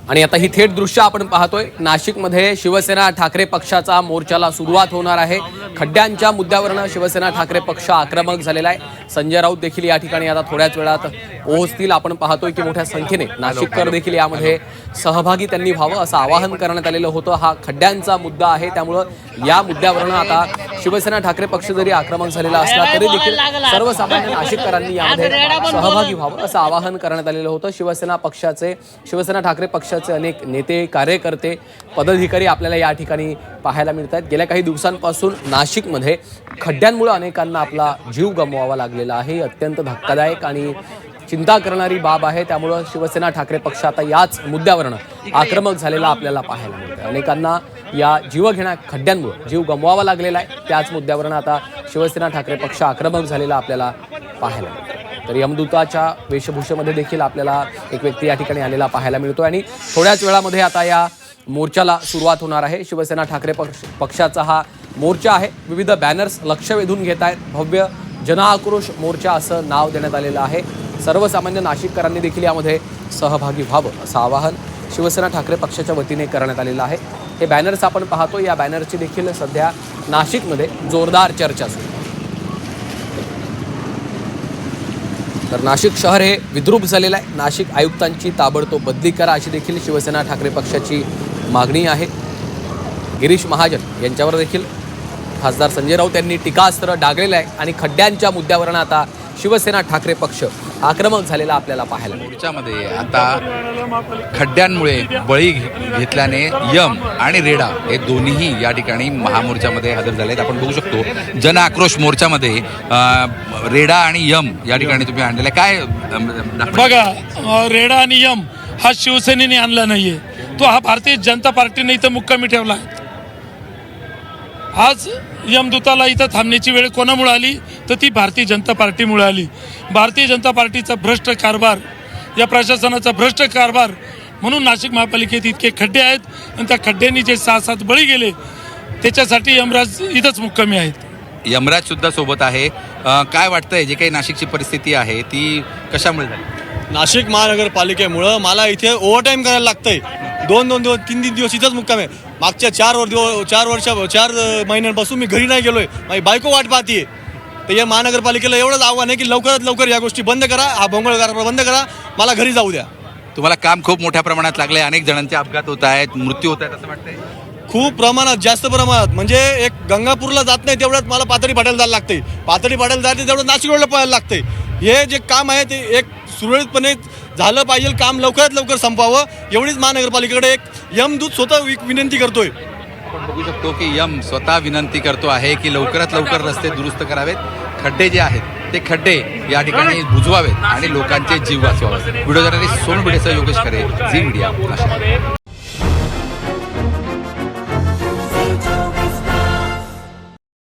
आणि आता ही थेट दृश्य आपण पाहतोय नाशिकमध्ये शिवसेना ठाकरे पक्षाचा मोर्चाला सुरुवात होणार आहे। खड्ड्यांच्या मुद्द्यावरनं शिवसेना ठाकरे पक्ष आक्रमक झालेला आहे। संजय राऊत देखील या ठिकाणी आता थोड्याच वेळात पोहोचतील। आपण पाहतोय की मोठ्या संख्येने नाशिककर देखील यामध्ये सहभागी त्यांनी व्हावं असं आवाहन करण्यात आलेलं होतं। हा खड्ड्यांचा मुद्दा आहे, त्यामुळे या मुद्द्यावरनं आता शिवसेना ठाकरे पक्ष जरी आक्रमक झालेला असला तरी देखील सर्वसामान्य नाशिककरांनी यामध्ये सहभागी व्हावं असं आवाहन करण्यात आलेलं होतं। शिवसेना ठाकरे पक्षाचे अनेक नेते, कार्यकर्ते, पदाधिकारी आपल्याला या ठिकाणी पाहायला मिळत आहेत। गेल्या काही दिवसांपासून नाशिकमध्ये खड्ड्यांमुळे अनेकांना आपला जीव गमवावा लागलेला आहे। अत्यंत धक्कादायक आणि चिंता करणारी बाब आहे। त्यामुळे शिवसेना ठाकरे पक्ष आता याच मुद्द्यावरनं आक्रमक झालेला आपल्याला पाहायला मिळतं। अनेकांना या जीवघेण्या खड्ड्यांमुळे जीव गमवावा लागलेला आहे। त्याच मुद्द्यावरनं आता शिवसेना ठाकरे पक्ष आक्रमक झालेला आपल्याला पाहायला मिळतं। तर यमदूताच्या वेशभूषेमध्ये देखील आपल्याला एक व्यक्ती या ठिकाणी आलेला पाहायला मिळतो आणि थोड्याच वेळामध्ये आता या मोर्चाला सुरुवात होणार आहे। शिवसेना ठाकरे पक्षाचा हा मोर्चा आहे। विविध बॅनर्स लक्ष वेधून घेत आहेत। भव्य जनआक्रोश मोर्चा असं नाव देण्यात आलेलं आहे। सर्वसामान्य नाशिककरांनी देखील यामध्ये सहभागी व्हावं असं आवाहन शिवसेना ठाकरे पक्षाच्या वतीने करण्यात आलेलं आहे। हे बॅनर्स आपण पाहतो, या बॅनरची देखील सध्या नाशिकमध्ये जोरदार चर्चा सुरू आहे। तर नाशिक शहर हे विद्रूप झालेलं आहे। नाशिक आयुक्तांची ताबडतोब बदली करा अशी देखील शिवसेना ठाकरे पक्षाची मागणी आहे। गिरीश महाजन यांच्यावर देखील खासदार संजय राऊत यांनी टीकास्त्र डागलेलं आहे आणि खड्ड्यांच्या मुद्द्यावरून आता शिवसेना ठाकरे पक्ष आक्रमक झालेला आपल्याला पाहायला मिळतो। मोर्चामध्ये आता खड्ड्यांमुळे बळी घेतल्याने यम आणि रेडा हे दोन्हीही या ठिकाणी महामोर्चामध्ये हजर झालेत। आपण बघू शकतो जन आक्रोश मोर्चामध्ये रेडा आणि यम या ठिकाणी तुम्ही आणलेला काय बघा। रेडा आणि यम हा शिवसेनेने आणला नाहीये, तो हा भारतीय जनता पार्टीने इथं मुक्कामी ठेवला आहे। आज यमदूताला इथं थांबण्याची वेळ कोणामुळे आली तर ती भारतीय जनता पार्टीमुळे आली। भारतीय जनता पार्टीचा भ्रष्ट कारभार, या प्रशासनाचा भ्रष्ट कारभार, म्हणून नाशिक महापालिकेत इतके खड्डे आहेत आणि त्या खड्ड्यांनी जे 6-7 बळी गेले त्याच्यासाठी यमराज इथंच मुक्कामी आहेत। यमराज सुद्धा सोबत आहे। काय वाटतंय जे काही नाशिकची परिस्थिती आहे ती कशामुळे झाली? नाशिक महानगरपालिकेमुळं मला इथे ओव्हरटाईम करायला लागतंय। 2-2 3 दिवस इथंच मुक्काम आहे। मागच्या 4 महिन्यांपासून मी घरी नाही गेलोय, माझी बायको वाट पाहतीये। तर या महानगरपालिकेला एवढंच आव्हान आहे की लवकरात लवकर या गोष्टी बंद करा, हा भोंगळ कारभार बंद करा, मला घरी जाऊ द्या। तुम्हाला काम खूप मोठ्या प्रमाणात लागले, अनेक जणांचे अपघात होत आहेत, मृत्यू होत आहेत असं वाटतंय? खूप प्रमाणात, जास्त प्रमाणात, म्हणजे एक गंगापूरला जात नाही तेवढ्यात मला पाथरी पाट्याला जायला लागते, पाथरी पाट्याला जाते तेवढं नाशिक रोडला पळायला लागते। हे जे काम आहे ते एक सुरळीतपणे झालं पाहिजे, काम लवकरात लवकर संपावं एवढीच महानगरपालिकेकडे एक यमदूत स्वतः विनंती करतोय। आपण बघू शकतो की यम स्वतः विनंती करतो आहे की लवकरात लवकर रस्ते दुरुस्त करावेत, खड्डे जे आहेत ते खड्डे या ठिकाणी बुजवावेत आणि लोकांचे जीव वाचवावेत। व्हिडिओ जर्नलिस्ट सोनू भिडेसह योगेश खरे, झी मीडिया नाशिक।